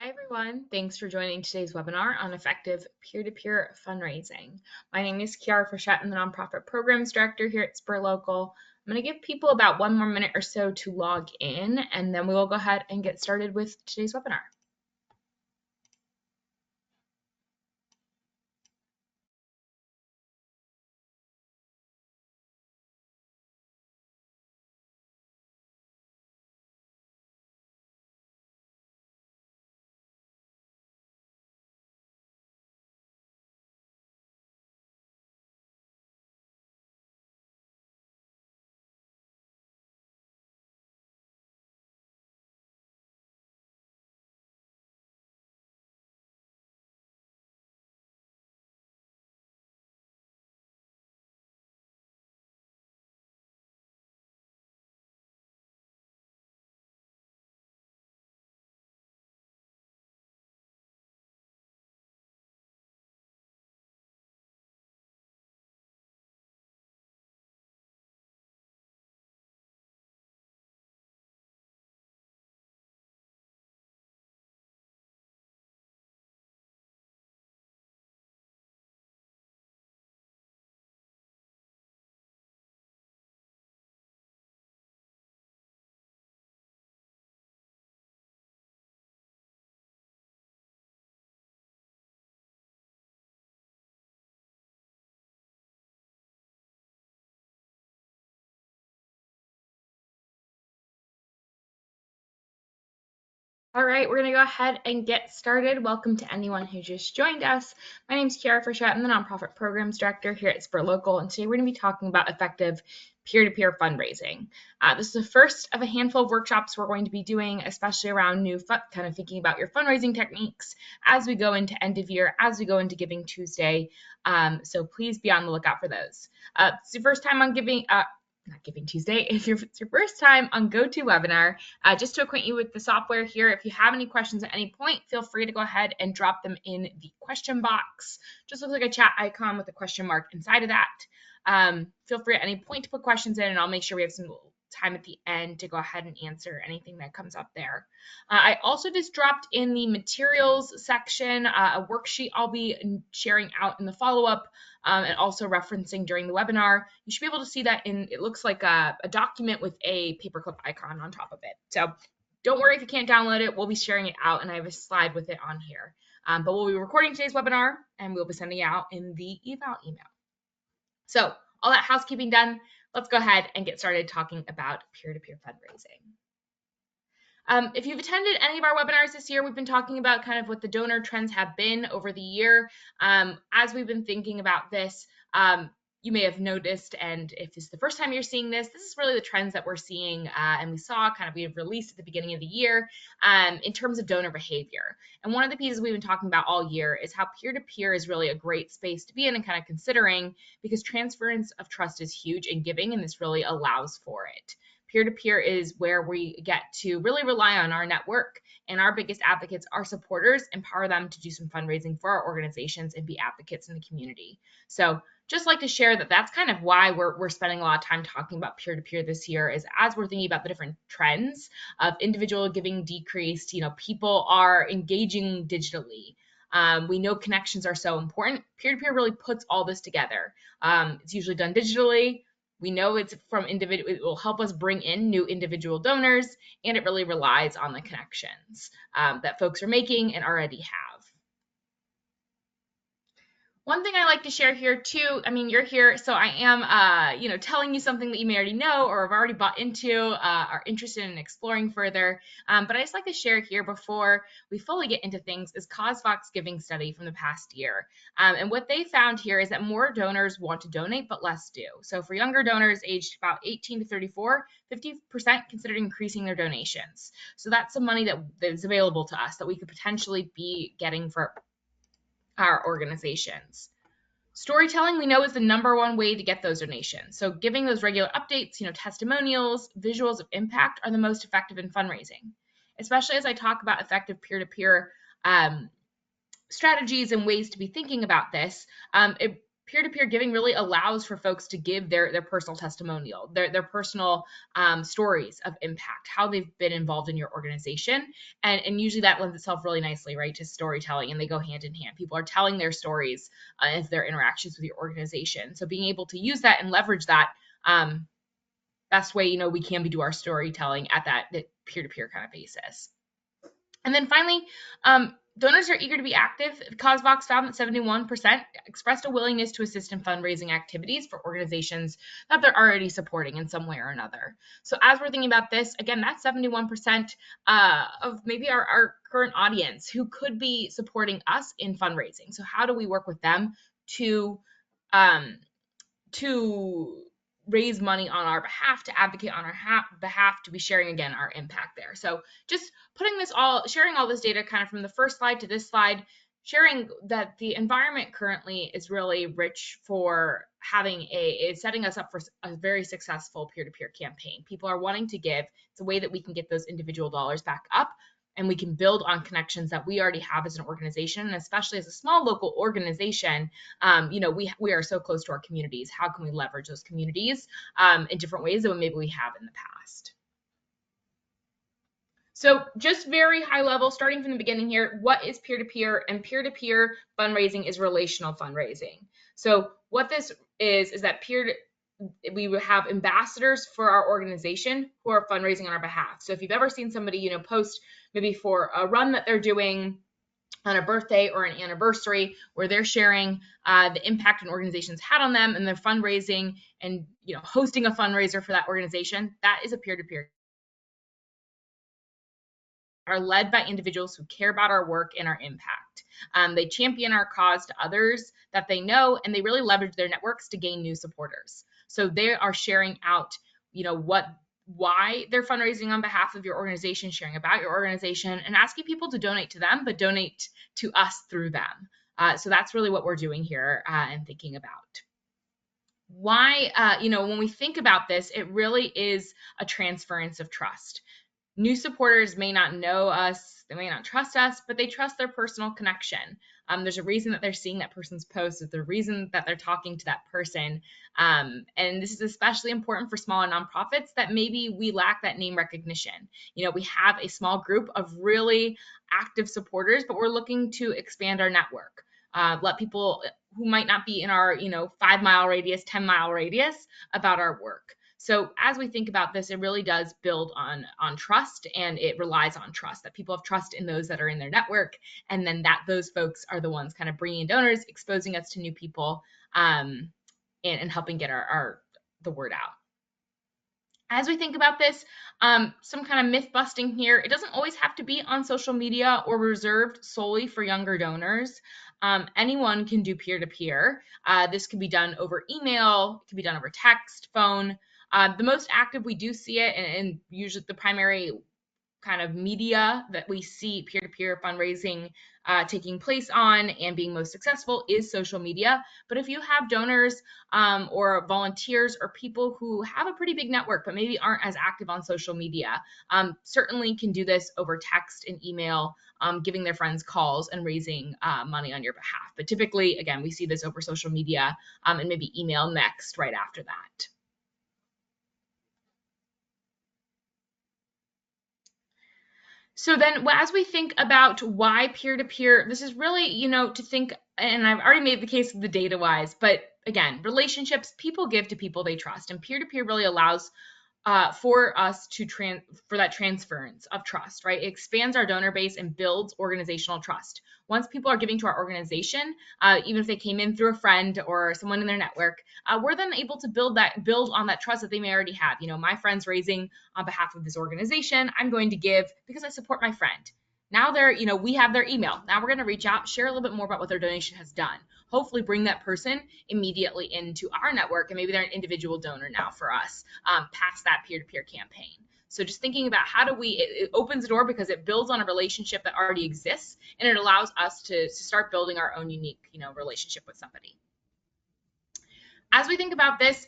Hi everyone, thanks for joining today's webinar on effective peer-to-peer fundraising. My name is Kiara Frechette. I'm the Nonprofit Programs Director here at Spur Local. I'm going to give people about 1 more minute or so to log in, and then we will go ahead and get started with today's webinar. All right, we're going to go ahead and get started. Welcome to anyone who just joined us. My name is Kiara Frechette. I'm the Nonprofit Programs Director here at Spur Local, and today we're going to be talking about effective peer-to-peer fundraising. This is the first of a handful of workshops we're going to be doing, especially around kind of thinking about your fundraising techniques as we go into end of year, as we go into Giving Tuesday. So please be on the lookout for those. It's your first time on not Giving Tuesday. If it's your first time on GoToWebinar, just to acquaint you with the software here, if you have any questions at any point, feel free to go ahead and drop them in the question box. Just looks like a chat icon with a question mark inside of that. Feel free at any point to put questions in, and I'll make sure we have some time at the end to go ahead and answer anything that comes up there. I also just dropped in the materials section a worksheet I'll be sharing out in the follow-up and also referencing during the webinar. You should be able to see that it looks like a document with a paperclip icon on top of it. So don't worry if you can't download it. We'll be sharing it out, and I have a slide with it on here. But we'll be recording today's webinar, and we'll be sending it out in the eval email. So all that housekeeping done, let's go ahead and get started talking about peer-to-peer fundraising. If you've attended any of our webinars this year, we've been talking about kind of what the donor trends have been over the year. As we've been thinking about this, you may have noticed, and if this is the first time you're seeing this, this is really the trends that we're seeing and we have released at the beginning of the year in terms of donor behavior. And one of the pieces we've been talking about all year is how peer-to-peer is really a great space to be in and kind of considering, because transference of trust is huge in giving, and this really allows for it. Peer-to-peer is where we get to really rely on our network, and our biggest advocates, our supporters, empower them to do some fundraising for our organizations and be advocates in the community. So just like to share that that's kind of why we're spending a lot of time talking about peer-to-peer this year, is as we're thinking about the different trends of individual giving decreased, people are engaging digitally. We know connections are so important. Peer-to-peer really puts all this together. It's usually done digitally. We know it's from individual, it will help us bring in new individual donors, and it really relies on the connections that folks are making and already have. One thing I like to share here too, you're here, so I am, telling you something that you may already know or have already bought into, are interested in exploring further. But I just like to share here before we fully get into things is CauseVox giving study from the past year. And what they found here is that more donors want to donate, but less do. So for younger donors aged about 18 to 34, 50% considered increasing their donations. So that's some money that is available to us that we could potentially be getting for our organizations. Storytelling, we know, is the #1 way to get those donations. So giving those regular updates, testimonials, visuals of impact are the most effective in fundraising, especially as I talk about effective peer-to-peer strategies and ways to be thinking about this. peer-to-peer giving really allows for folks to give their personal testimonial, their personal stories of impact, how they've been involved in your organization. And usually that lends itself really nicely, right, to storytelling, and they go hand in hand. People are telling their stories of their interactions with your organization. So being able to use that and leverage that, best way, we can do our storytelling at that peer-to-peer kind of basis. And then finally, donors are eager to be active. CauseVox found that 71% expressed a willingness to assist in fundraising activities for organizations that they're already supporting in some way or another. So as we're thinking about this, again, that's 71% of maybe our current audience who could be supporting us in fundraising. So how do we work with them to raise money on our behalf, to advocate on our behalf, to be sharing, again, our impact there. So just sharing all this data kind of from the first slide to this slide, sharing that the environment currently is really rich for setting us up for a very successful peer-to-peer campaign. People are wanting to give. It's a way that we can get those individual dollars back up, and we can build on connections that we already have as an organization, and especially as a small local organization. We are so close to our communities. How can we leverage those communities in different ways than maybe we have in the past? So just very high level, starting from the beginning here, what is peer-to-peer? And peer-to-peer fundraising is relational fundraising. So what this is that we would have ambassadors for our organization who are fundraising on our behalf. So if you've ever seen somebody, post maybe for a run that they're doing on a birthday or an anniversary, where they're sharing the impact an organization's had on them, and they're fundraising and hosting a fundraiser for that organization, that is a peer-to-peer. Are led by individuals who care about our work and our impact. They champion our cause to others that they know, and they really leverage their networks to gain new supporters. So they are sharing out, why they're fundraising on behalf of your organization, sharing about your organization, and asking people to donate to them, but donate to us through them. So that's really what we're doing here and thinking about. Why, when we think about this, it really is a transference of trust. New supporters may not know us, they may not trust us, but they trust their personal connection. There's a reason that they're seeing that person's post. There's a reason that they're talking to that person. And this is especially important for smaller nonprofits that maybe we lack that name recognition. We have a small group of really active supporters, but we're looking to expand our network. Let people who might not be in our 5-mile radius, 10-mile radius about our work. So as we think about this, it really does build on trust, and it relies on trust, that people have trust in those that are in their network, and then that those folks are the ones kind of bringing in donors, exposing us to new people, and helping get the word out. As we think about this, some kind of myth busting here. It doesn't always have to be on social media or reserved solely for younger donors. Anyone can do peer-to-peer. This can be done over email, it can be done over text, phone. The most active we do see it, and usually the primary kind of media that we see peer-to-peer fundraising taking place on and being most successful is social media. But if you have donors or volunteers or people who have a pretty big network but maybe aren't as active on social media, certainly can do this over text and email, giving their friends calls and raising money on your behalf. But typically, again, we see this over social media and maybe email next right after that. So then as we think about why peer-to-peer, this is really, to think, and I've already made the case of the data-wise, but again, relationships, people give to people they trust, and peer-to-peer really allows for us for that transference of trust, right? It expands our donor base and builds organizational trust. Once people are giving to our organization, even if they came in through a friend or someone in their network, we're then able to build on that trust that they may already have. My friend's raising on behalf of this organization. I'm going to give because I support my friend. Now we have their email. Now we're going to reach out, share a little bit more about what their donation has done. Hopefully bring that person immediately into our network, and maybe they're an individual donor now for us past that peer-to-peer campaign. So just thinking about it opens the door because it builds on a relationship that already exists, and it allows us to start building our own unique, relationship with somebody. As we think about this,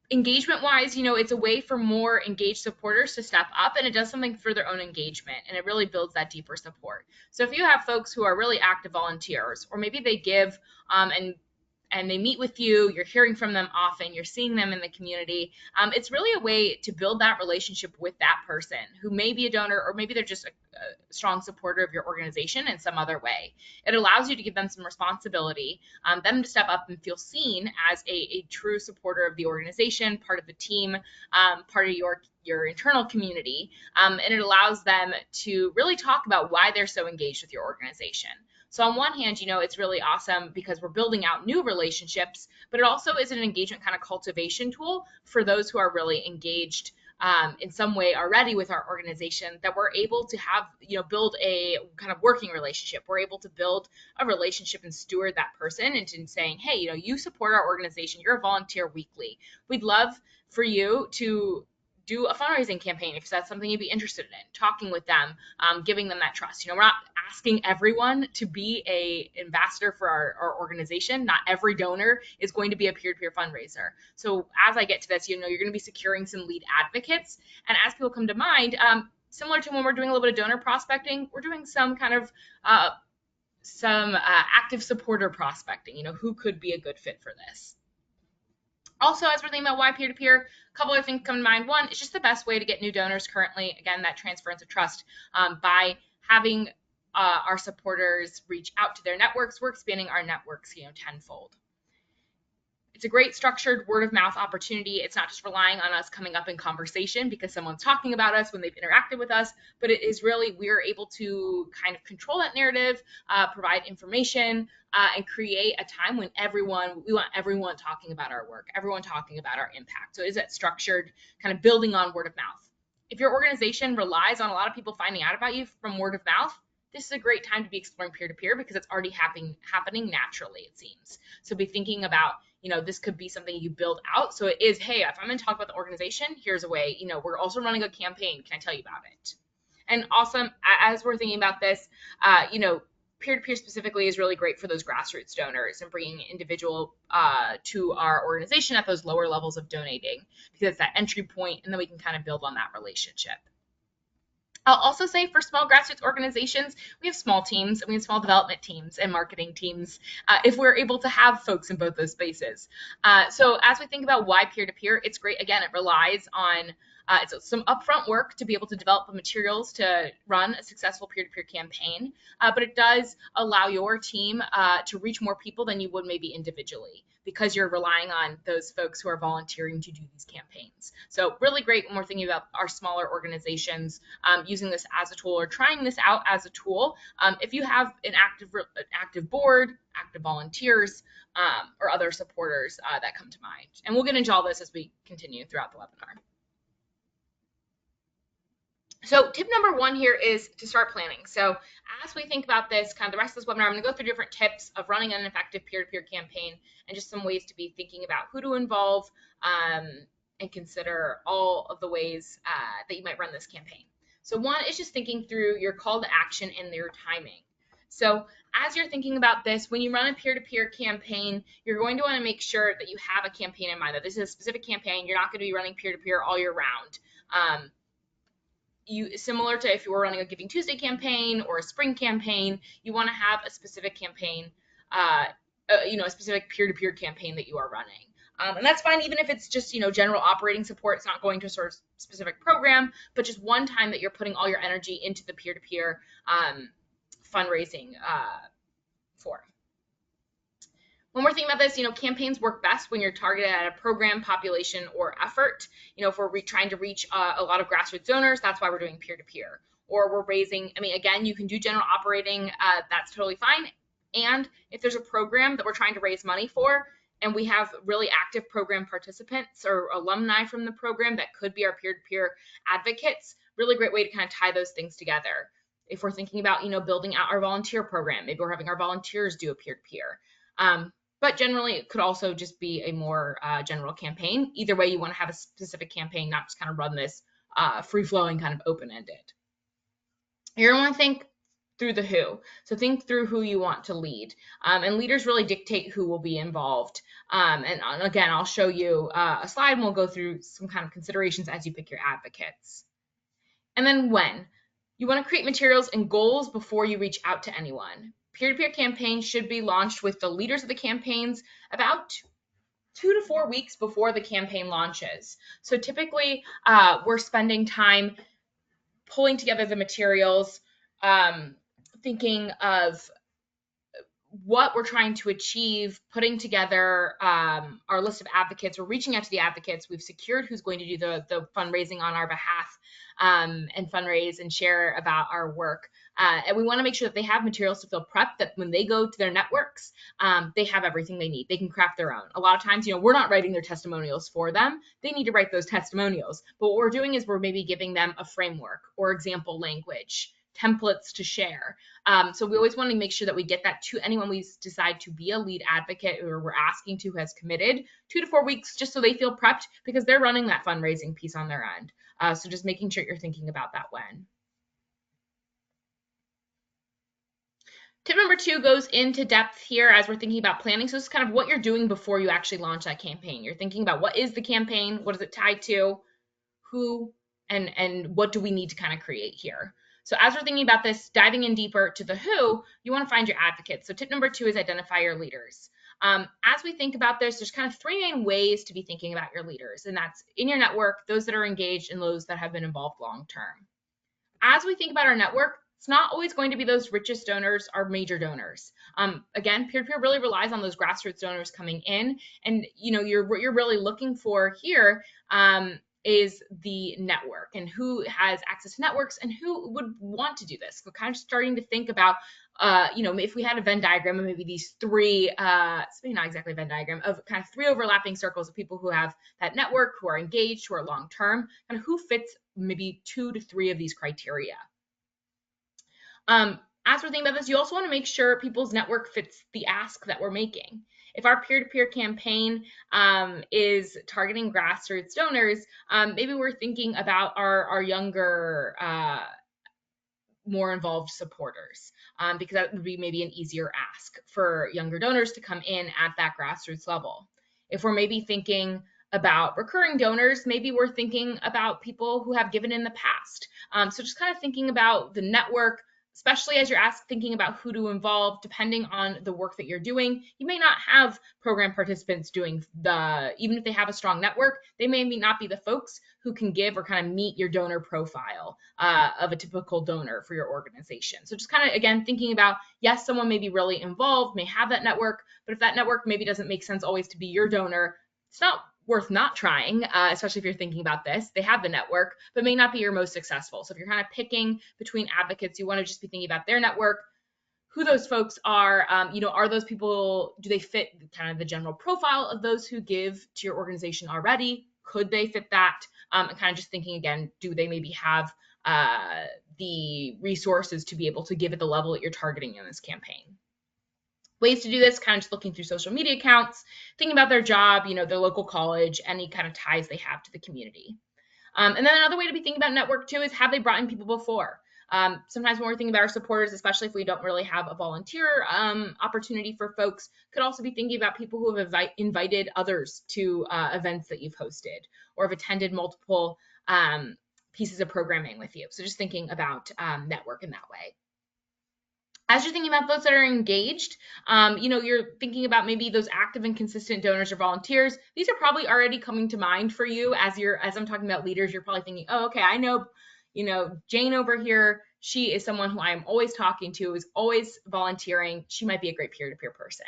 engagement wise, it's a way for more engaged supporters to step up, and it does something for their own engagement, and it really builds that deeper support. So if you have folks who are really active volunteers, or maybe they give and they meet with you, you're hearing from them often, you're seeing them in the community. It's really a way to build that relationship with that person who may be a donor, or maybe they're just a strong supporter of your organization in some other way. It allows you to give them some responsibility, them to step up and feel seen as a true supporter of the organization, part of the team, part of your internal community, and it allows them to really talk about why they're so engaged with your organization. So on one hand, it's really awesome because we're building out new relationships, but it also is an engagement kind of cultivation tool for those who are really engaged in some way already with our organization, that we're able to have, build a kind of working relationship. We're able to build a relationship and steward that person into saying, hey, you support our organization. You're a volunteer weekly. We'd love for you to do a fundraising campaign if that's something you'd be interested in, talking with them, giving them that trust. We're not asking everyone to be a ambassador for our organization. Not every donor is going to be a peer-to-peer fundraiser. So as I get to this, you're going to be securing some lead advocates. And as people come to mind, similar to when we're doing a little bit of donor prospecting, we're doing some kind of active supporter prospecting, who could be a good fit for this. Also, as we're thinking about why peer-to-peer, a couple of things come to mind. One, it's just the best way to get new donors currently. Again, that transference of trust by having our supporters reach out to their networks. We're expanding our networks, tenfold. It's a great structured word of mouth opportunity. It's not just relying on us coming up in conversation because someone's talking about us when they've interacted with us, but it is really, we're able to kind of control that narrative, provide information, and create a time when we want everyone talking about our work, everyone talking about our impact. So it is that structured kind of building on word of mouth. If your organization relies on a lot of people finding out about you from word of mouth, this is a great time to be exploring peer-to-peer because it's already happening naturally, it seems. So be thinking about, this could be something you build out. So it is, hey, if I'm going to talk about the organization, here's a way, we're also running a campaign. Can I tell you about it? And awesome, as we're thinking about this, peer-to-peer specifically is really great for those grassroots donors and bringing individual to our organization at those lower levels of donating, because it's that entry point, and then we can kind of build on that relationship. I'll also say for small grassroots organizations, we have small teams, and we have small development teams and marketing teams if we're able to have folks in both those spaces. So as we think about why peer-to-peer, it's great. Again, it relies on it's some upfront work to be able to develop the materials to run a successful peer-to-peer campaign, but it does allow your team to reach more people than you would maybe individually, because you're relying on those folks who are volunteering to do these campaigns. So really great when we're thinking about our smaller organizations using this as a tool or trying this out as a tool. If you have an active board, active volunteers, or other supporters that come to mind. And we'll get into all this as we continue throughout the webinar. So tip number one here is to start planning. So as we think about this, kind of the rest of this webinar, I'm going to go through different tips of running an effective peer-to-peer campaign and just some ways to be thinking about who to involve and consider all of the ways that you might run this campaign. So one is just thinking through your call to action and your timing. So as you're thinking about this, when you run a peer-to-peer campaign, you're going to want to make sure that you have a campaign in mind, that this is a specific campaign. You're not going to be running peer-to-peer all year round. Similar to if you were running a Giving Tuesday campaign or a spring campaign, you want to have a specific campaign, a specific peer-to-peer campaign that you are running. And that's fine, even if it's just, general operating support. It's not going to a sort of specific program, but just one time that you're putting all your energy into the peer-to-peer fundraising forum. When we're thinking about this, campaigns work best when you're targeted at a program, population, or effort. If we're trying to reach a lot of grassroots donors, that's why we're doing peer-to-peer. Or we're raising, again, you can do general operating, that's totally fine. And if there's a program that we're trying to raise money for, and we have really active program participants or alumni from the program that could be our peer-to-peer advocates, really great way to kind of tie those things together. If we're thinking about, building out our volunteer program, maybe we're having our volunteers do a peer-to-peer. But generally, it could also just be a more general campaign. Either way, you want to have a specific campaign, not just kind of run this free-flowing, kind of open-ended. You're going to want to think through the who. So think through who you want to lead. And leaders really dictate who will be involved. And again, I'll show you a slide and we'll go through some kind of considerations as you pick your advocates. And then when. You want to create materials and goals before you reach out to anyone. Peer-to-peer campaigns should be launched with the leaders of the campaigns about 2 to 4 weeks before the campaign launches. So typically, we're spending time pulling together the materials, thinking of what we're trying to achieve, putting together our list of advocates. We're reaching out to the advocates. We've secured who's going to do the fundraising on our behalf, and fundraise and share about our work. And we want to make sure that they have materials to feel prepped, that when they go to their networks, they have everything they need. They can craft their own. A lot of times, we're not writing their testimonials for them. They need to write those testimonials. But what we're doing is we're maybe giving them a framework or example language, templates to share. So we always want to make sure that we get that to anyone we decide to be a lead advocate or we're asking to, who has committed 2 to 4 weeks, just so they feel prepped, because they're running that fundraising piece on their end. So just making sure you're thinking about that when. Tip number 2 goes into depth here as we're thinking about planning. So this is kind of what you're doing before you actually launch that campaign. You're thinking about what is the campaign, what is it tied to, who, and what do we need to kind of create here. So as we're thinking about this, diving in deeper to the who, you want to find your advocates. So tip number 2 is identify your leaders. As we think about this, there's kind of 3 main ways to be thinking about your leaders, and that's in your network, those that are engaged, and those that have been involved long term. As we think about our network, it's not always going to be those richest donors or major donors. Again, peer-to-peer really relies on those grassroots donors coming in, and what you're really looking for here is the network and who has access to networks and who would want to do this. We're kind of starting to think about, if we had a Venn diagram of maybe these 3, maybe not exactly a Venn diagram, of kind of 3 overlapping circles of people who have that network, who are engaged, who are long-term, and who fits maybe 2 to 3 of these criteria. As we're thinking about this, you also want to make sure people's network fits the ask that we're making. If our peer-to-peer campaign is targeting grassroots donors, maybe we're thinking about our younger, more involved supporters, because that would be maybe an easier ask for younger donors to come in at that grassroots level. If we're maybe thinking about recurring donors, maybe we're thinking about people who have given in the past. So just kind of thinking about the network, especially as you're thinking about who to involve, depending on the work that you're doing. You may not have program participants doing even if they have a strong network, they may not be the folks who can give or kind of meet your donor profile of a typical donor for your organization. So just kind of, again, thinking about, yes, someone may be really involved, may have that network, but if that network maybe doesn't make sense always to be your donor, it's not worth not trying, especially if you're thinking about this. They have the network, but may not be your most successful. So if you're kind of picking between advocates, you want to just be thinking about their network, who those folks are. Are those people, do they fit kind of the general profile of those who give to your organization already? Could they fit that? And kind of just thinking again, do they maybe have the resources to be able to give at the level that you're targeting in this campaign? Ways to do this, kind of just looking through social media accounts, thinking about their job, their local college, any kind of ties they have to the community. And then another way to be thinking about network too is, have they brought in people before? Sometimes when we're thinking about our supporters, especially if we don't really have a volunteer opportunity for folks, could also be thinking about people who have invited others to events that you've hosted or have attended multiple pieces of programming with you. So just thinking about network in that way. As you're thinking about those that are engaged, you're thinking about maybe those active and consistent donors or volunteers. These are probably already coming to mind for you as I'm talking about leaders. You're probably thinking, oh, okay, I know, Jane over here, she is someone who I'm always talking to, is always volunteering. She might be a great peer-to-peer person.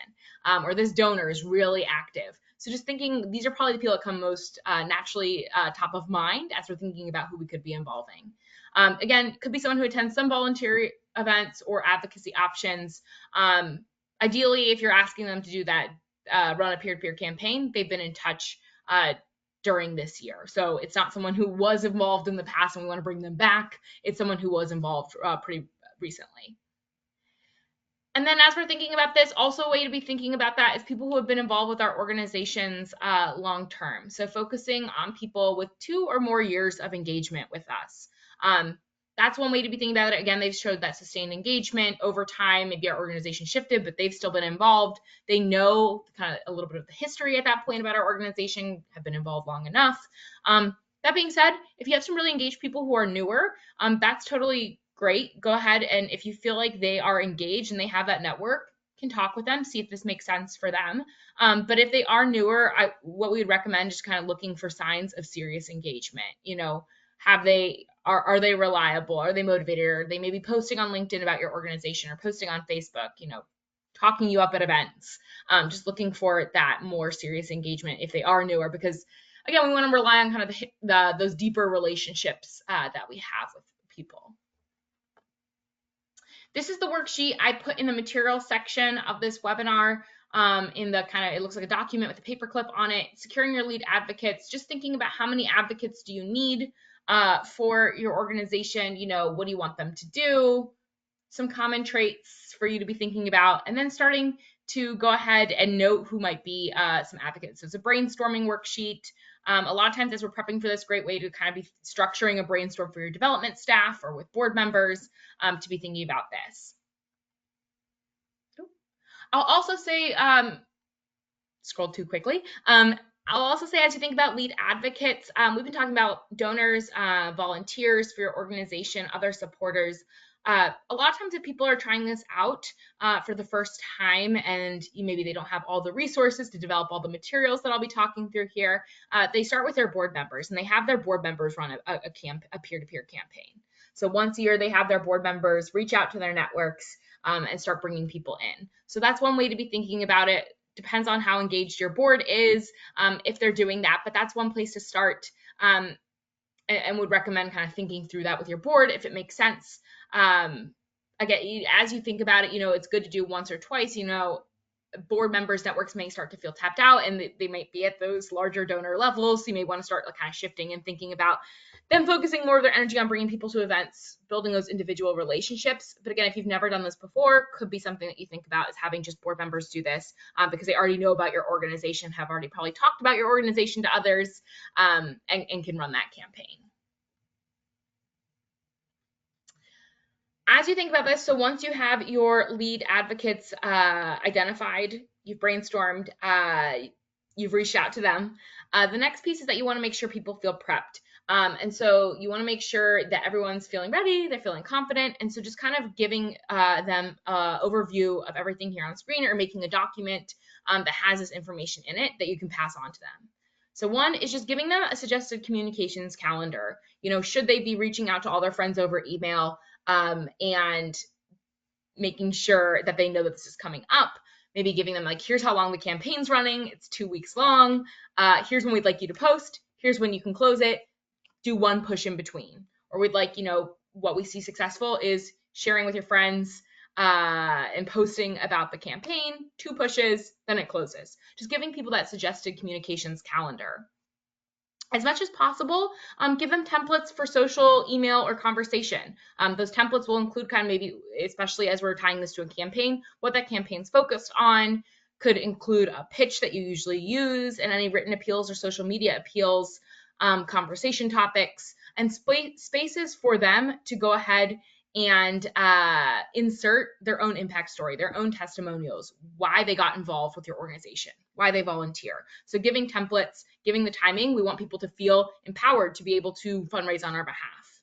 Or this donor is really active. So just thinking, these are probably the people that come most naturally top of mind as we're thinking about who we could be involving. Again, could be someone who attends some volunteer events or advocacy options. Ideally, if you're asking them to do that, run a peer-to-peer campaign, they've been in touch during this year. So it's not someone who was involved in the past and we want to bring them back. It's someone who was involved pretty recently. And then as we're thinking about this, also a way to be thinking about that is people who have been involved with our organizations long term. So focusing on people with 2 or more years of engagement with us. that's one way to be thinking about it. Again, they've showed that sustained engagement over time. Maybe our organization shifted, but they've still been involved. They know kind of a little bit of the history at that point about our organization, have been involved long enough. That being said, if you have some really engaged people who are newer, that's totally great. Go ahead, and if you feel like they are engaged and they have that network, can talk with them, see if this makes sense for them. But if they are newer, what we would recommend is kind of looking for signs of serious engagement. Are they reliable? Are they motivated? Are they maybe posting on LinkedIn about your organization or posting on Facebook, talking you up at events? Just looking for that more serious engagement if they are newer, because again, we want to rely on kind of those deeper relationships that we have with people. This is the worksheet I put in the materials section of this webinar. In the it looks like a document with a paperclip on it. Securing your lead advocates, just thinking about how many advocates do you need for your organization. What do you want them to do? Some common traits for you to be thinking about, and then starting to go ahead and note who might be some advocates. So it's a brainstorming worksheet. A lot of times as we're prepping for this, great way to kind of be structuring a brainstorm for your development staff or with board members to be thinking about this. I'll also say, scroll too quickly. I'll also say, as you think about lead advocates, we've been talking about donors, volunteers for your organization, other supporters. A lot of times if people are trying this out for the first time and maybe they don't have all the resources to develop all the materials that I'll be talking through here, they start with their board members, and they have their board members run a peer-to-peer campaign. So once a year, they have their board members reach out to their networks and start bringing people in. So that's one way to be thinking about it. Depends on how engaged your board is, if they're doing that, but that's one place to start, and would recommend kind of thinking through that with your board if it makes sense. Again, as you think about it, it's good to do once or twice. Board members' networks may start to feel tapped out, and they might be at those larger donor levels. So you may want to start kind of shifting and thinking about them focusing more of their energy on bringing people to events, building those individual relationships. But again, if you've never done this before, could be something that you think about is having just board members do this because they already know about your organization, have already probably talked about your organization to others, and can run that campaign. As you think about this, so once you have your lead advocates identified, you've brainstormed, you've reached out to them, the next piece is that you want to make sure people feel prepped. And so you want to make sure that everyone's feeling ready, they're feeling confident. And so just kind of giving them an overview of everything here on screen, or making a document that has this information in it that you can pass on to them. So one is just giving them a suggested communications calendar. Should they be reaching out to all their friends over email? And making sure that they know that this is coming up. Maybe giving them here's how long the campaign's running. It's 2 weeks long. Here's when we'd like you to post. Here's when you can close it. Do one push in between. Or we'd like, what we see successful is sharing with your friends and posting about the campaign, 2 pushes, then it closes. Just giving people that suggested communications calendar. As much as possible, give them templates for social, email, or conversation. Those templates will include kind of maybe, especially as we're tying this to a campaign, what that campaign's focused on. Could include a pitch that you usually use, and any written appeals or social media appeals, conversation topics, and spaces for them to go ahead and insert their own impact story, their own testimonials, why they got involved with your organization, why they volunteer. So giving templates, giving the timing, we want people to feel empowered to be able to fundraise on our behalf.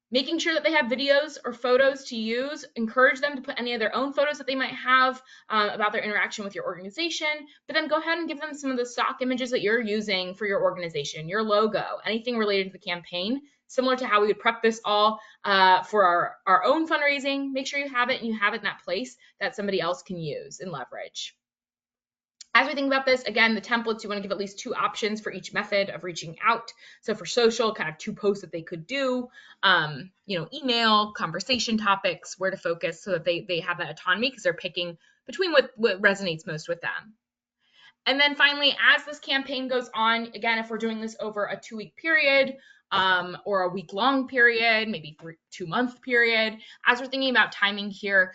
Making sure that they have videos or photos to use, encourage them to put any of their own photos that they might have about their interaction with your organization, but then go ahead and give them some of the stock images that you're using for your organization, your logo, anything related to the campaign, similar to how we would prep this all for our own fundraising. Make sure you have it, and you have it in that place that somebody else can use and leverage. As we think about this, again, the templates, you want to give at least 2 options for each method of reaching out. So for social, kind of 2 posts that they could do, email, conversation topics, where to focus, so that they have that autonomy because they're picking between what resonates most with them. And then finally, as this campaign goes on, again, if we're doing this over a 2-week period, or a week-long period, maybe 2-month period, as we're thinking about timing here,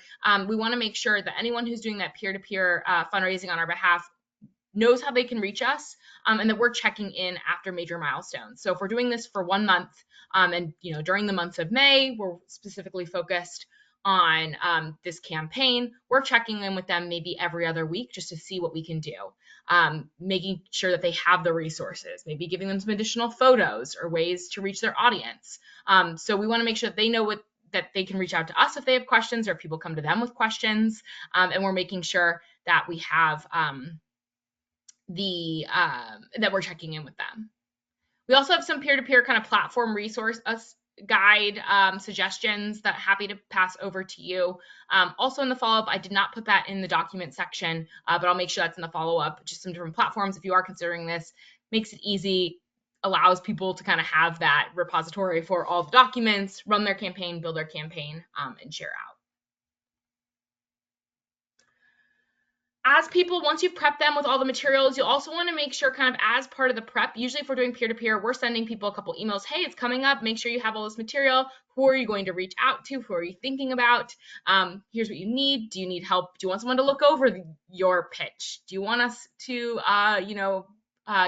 we want to make sure that anyone who's doing that peer-to-peer fundraising on our behalf, knows how they can reach us, and that we're checking in after major milestones. So if we're doing this for 1 month, and during the months of May, we're specifically focused on this campaign, we're checking in with them maybe every other week just to see what we can do, making sure that they have the resources, maybe giving them some additional photos or ways to reach their audience. So we want to make sure that they know that they can reach out to us if they have questions, or if people come to them with questions, and we're making sure that we have that we're checking in with them. We also have some peer-to-peer kind of platform resource guide suggestions that I'm happy to pass over to you. Also in the follow-up, I did not put that in the document section, but I'll make sure that's in the follow-up. Just some different platforms if you are considering this. Makes it easy, allows people to kind of have that repository for all the documents, run their campaign, build their campaign, and share out. As people, once you've prepped them with all the materials, you also want to make sure kind of as part of the prep, usually if we're doing peer-to-peer, we're sending people a couple emails. Hey, it's coming up. Make sure you have all this material. Who are you going to reach out to? Who are you thinking about? Here's what you need. Do you need help? Do you want someone to look over your pitch? Do you want us to,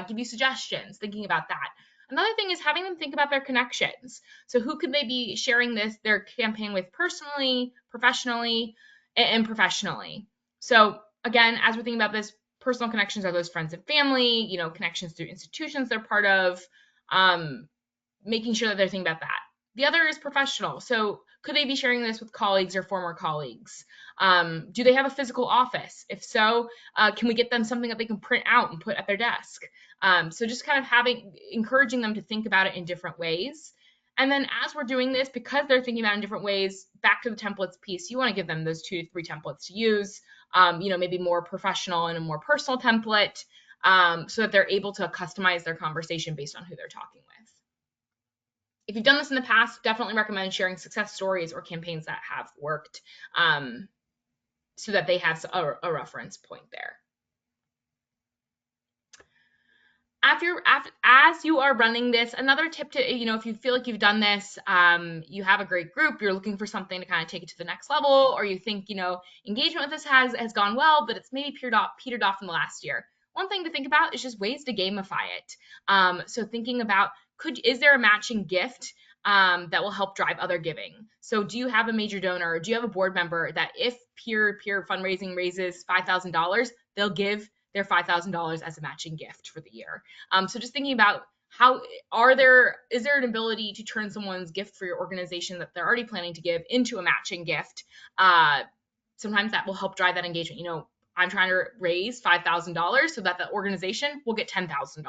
give you suggestions? Thinking about that. Another thing is having them think about their connections. So who could they be sharing their campaign with personally, professionally, and professionally? So again, as we're thinking about this, personal connections are those friends and family, connections through institutions they're part of, making sure that they're thinking about that. The other is professional. So could they be sharing this with colleagues or former colleagues? Do they have a physical office? If so, can we get them something that they can print out and put at their desk? So just kind of encouraging them to think about it in different ways. And then as we're doing this, because they're thinking about it in different ways, back to the templates piece, you want to give them those 2 to 3 templates to use, maybe more professional and a more personal template, so that they're able to customize their conversation based on who they're talking with. If you've done this in the past, definitely recommend sharing success stories or campaigns that have worked, so that they have a reference point there. As you are running this, another tip to, if you feel like you've done this, you have a great group, you're looking for something to kind of take it to the next level, or you think, engagement with this has gone well, but it's maybe petered off in the last year. One thing to think about is just ways to gamify it. So thinking about, is there a matching gift that will help drive other giving? So do you have a major donor, or do you have a board member that if peer-to-peer fundraising raises $5,000, they'll give their $5,000 as a matching gift for the year? So just thinking about is there an ability to turn someone's gift for your organization that they're already planning to give into a matching gift? Sometimes that will help drive that engagement. I'm trying to raise $5,000 so that the organization will get $10,000.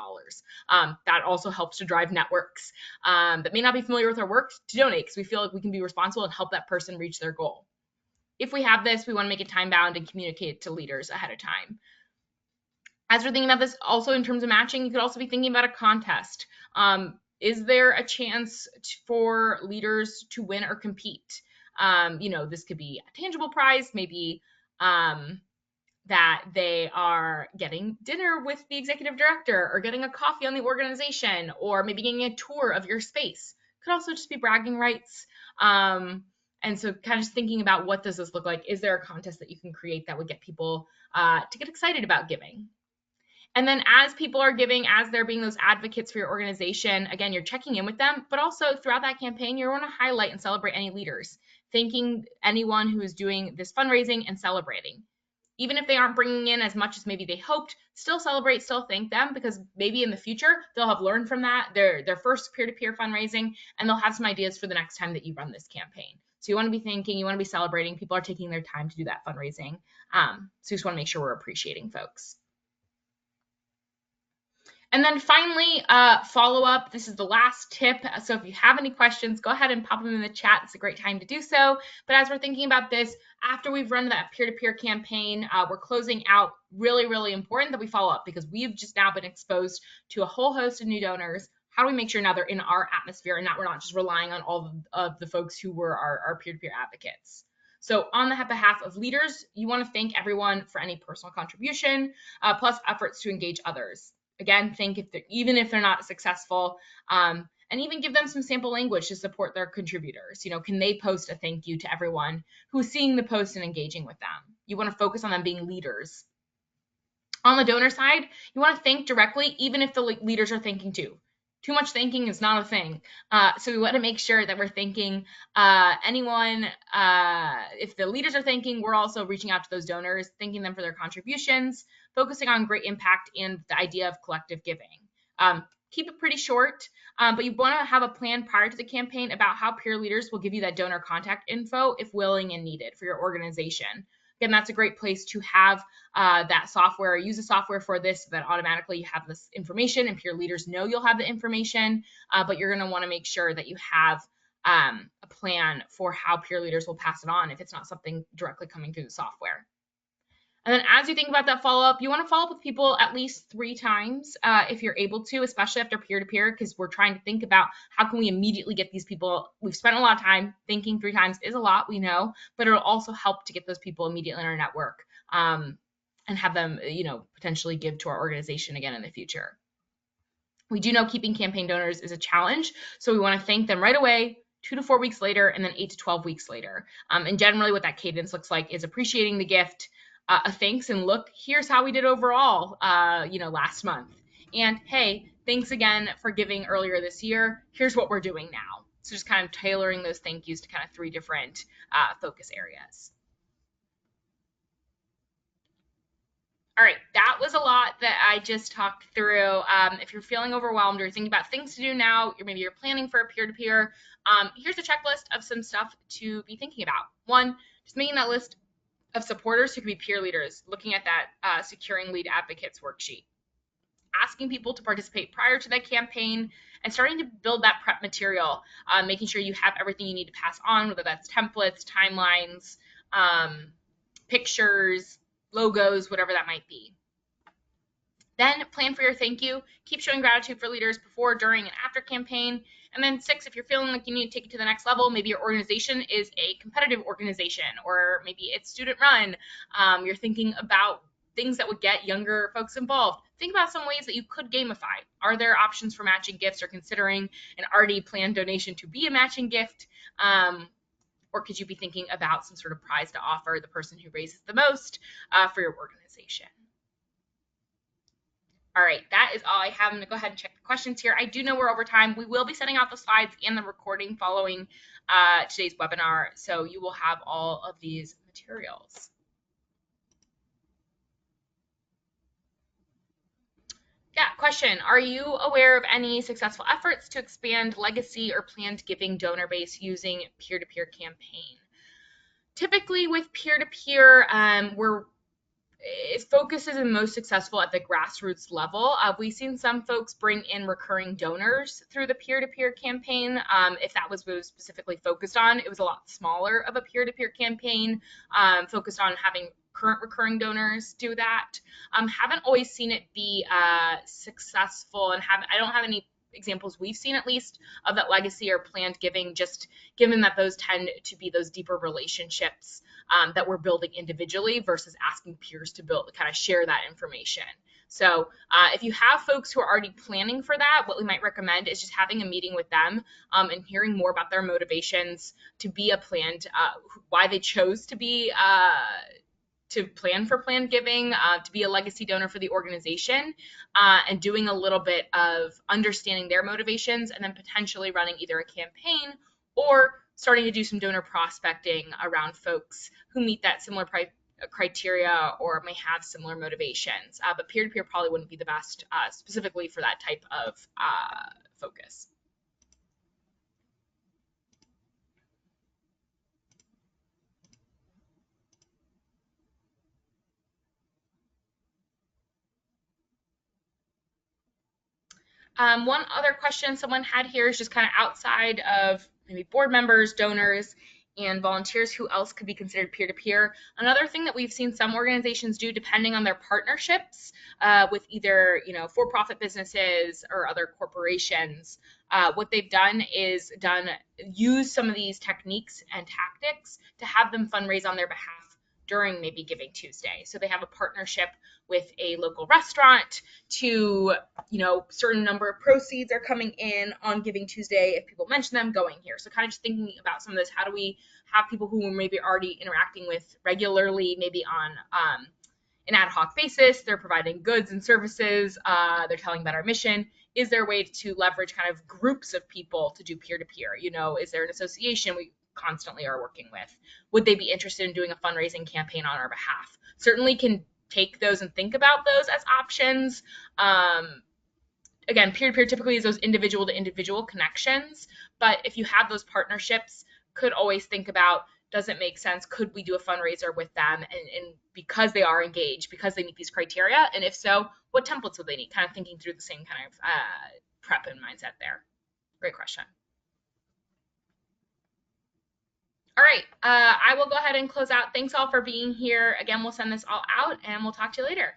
That also helps to drive networks that may not be familiar with our work to donate, because we feel like we can be responsible and help that person reach their goal. If we have this, we want to make it time bound and communicate it to leaders ahead of time. As we're thinking about this, also in terms of matching, you could also be thinking about a contest. Is there a chance for leaders to win or compete? This could be a tangible prize, maybe that they are getting dinner with the executive director, or getting a coffee on the organization, or maybe getting a tour of your space. Could also just be bragging rights. And so kind of just thinking about, what does this look like? Is there a contest that you can create that would get people to get excited about giving? And then as people are giving, as they're being those advocates for your organization, again, you're checking in with them, but also throughout that campaign, you want to highlight and celebrate any leaders, thanking anyone who is doing this fundraising and celebrating. Even if they aren't bringing in as much as maybe they hoped, still celebrate, still thank them, because maybe in the future, they'll have learned from that, their first peer-to-peer fundraising, and they'll have some ideas for the next time that you run this campaign. So you want to be thanking, you want to be celebrating. People are taking their time to do that fundraising. So you just want to make sure we're appreciating folks. And then finally, follow up. This is the last tip. So if you have any questions, go ahead and pop them in the chat. It's a great time to do so. But as we're thinking about this, after we've run that peer-to-peer campaign, we're closing out. Really, really important that we follow up, because we've just now been exposed to a whole host of new donors. How do we make sure now they're in our atmosphere and that we're not just relying on all of the folks who were our peer-to-peer advocates? So on the behalf of leaders, you want to thank everyone for any personal contribution, plus efforts to engage others. Again, even if they're not successful, and even give them some sample language to support their contributors. Can they post a thank you to everyone who's seeing the post and engaging with them? You want to focus on them being leaders. On the donor side, you want to thank directly, even if the leaders are thanking too. Too much thanking is not a thing. So we want to make sure that we're thanking anyone. If the leaders are thanking, we're also reaching out to those donors, thanking them for their contributions, focusing on great impact and the idea of collective giving. Keep it pretty short, but you want to have a plan prior to the campaign about how peer leaders will give you that donor contact info if willing and needed for your organization. Again, that's a great place to have that software, use the software for this so that automatically you have this information and peer leaders know you'll have the information, but you're going to want to make sure that you have a plan for how peer leaders will pass it on if it's not something directly coming through the software. And then as you think about that follow-up, you want to follow up with people at least 3 times if you're able to, especially after peer-to-peer, because we're trying to think about how can we immediately get these people. We've spent a lot of time thinking 3 times is a lot, we know, but it'll also help to get those people immediately in our network and have them, potentially give to our organization again in the future. We do know keeping campaign donors is a challenge, so we want to thank them right away, 2 to 4 weeks later, and then 8 to 12 weeks later. And generally what that cadence looks like is appreciating the gift, a thanks, and look, here's how we did overall, last month. And hey, thanks again for giving earlier this year. Here's what we're doing now. So just kind of tailoring those thank yous to kind of 3 different focus areas. All right, that was a lot that I just talked through. If you're feeling overwhelmed or you're thinking about things to do now, maybe you're planning for a peer-to-peer, here's a checklist of some stuff to be thinking about. 1, just making that list of supporters who could be peer leaders, looking at that securing lead advocates worksheet, asking people to participate prior to that campaign, and starting to build that prep material, making sure you have everything you need to pass on, whether that's templates, timelines, pictures, logos, whatever that might be. Then plan for your thank you. Keep showing gratitude for leaders before, during, and after campaign. And then 6, if you're feeling like you need to take it to the next level, maybe your organization is a competitive organization, or maybe it's student run. You're thinking about things that would get younger folks involved. Think about some ways that you could gamify. Are there options for matching gifts, or considering an already planned donation to be a matching gift? Or could you be thinking about some sort of prize to offer the person who raises the most for your organization? All right, that is all I have. I'm going to go ahead and check the questions here. I do know we're over time. We will be sending out the slides and the recording following today's webinar, so you will have all of these materials. Yeah, question. Are you aware of any successful efforts to expand legacy or planned giving donor base using peer-to-peer campaign? Typically with peer-to-peer, it focuses and most successful at the grassroots level. We've seen some folks bring in recurring donors through the peer-to-peer campaign. If that was what it was specifically focused on, it was a lot smaller of a peer-to-peer campaign, focused on having current recurring donors do that. Haven't always seen it be successful, and I don't have any examples we've seen, at least, of that legacy or planned giving, just given that those tend to be those deeper relationships that we're building individually versus asking peers to kind of share that information. So if you have folks who are already planning for that, what we might recommend is just having a meeting with them and hearing more about their motivations to be a planned, why they chose to be to plan for planned giving, to be a legacy donor for the organization, and doing a little bit of understanding their motivations, and then potentially running either a campaign or starting to do some donor prospecting around folks who meet that similar criteria or may have similar motivations. But peer-to-peer probably wouldn't be the best specifically for that type of focus. One other question someone had here is just kind of outside of maybe board members, donors, and volunteers, who else could be considered peer-to-peer? Another thing that we've seen some organizations do, depending on their partnerships with either for-profit businesses or other corporations, what they've done is use some of these techniques and tactics to have them fundraise on their behalf during maybe Giving Tuesday. So they have a partnership with a local restaurant to, certain number of proceeds are coming in on Giving Tuesday. If people mention them, going here. So kind of just thinking about some of this, how do we have people who are maybe already interacting with regularly, maybe on an ad hoc basis. They're providing goods and services. They're telling about our mission. Is there a way to leverage kind of groups of people to do peer-to-peer? Is there an association we constantly are working with? Would they be interested in doing a fundraising campaign on our behalf? Certainly can take those and think about those as options. Again, peer-to-peer typically is those individual to individual connections, but if you have those partnerships, could always think about, does it make sense? Could we do a fundraiser with them? And because they are engaged, because they meet these criteria, and if so, what templates would they need? Kind of thinking through the same kind of prep and mindset there. Great question. All right, I will go ahead and close out. Thanks all for being here. Again, we'll send this all out and we'll talk to you later.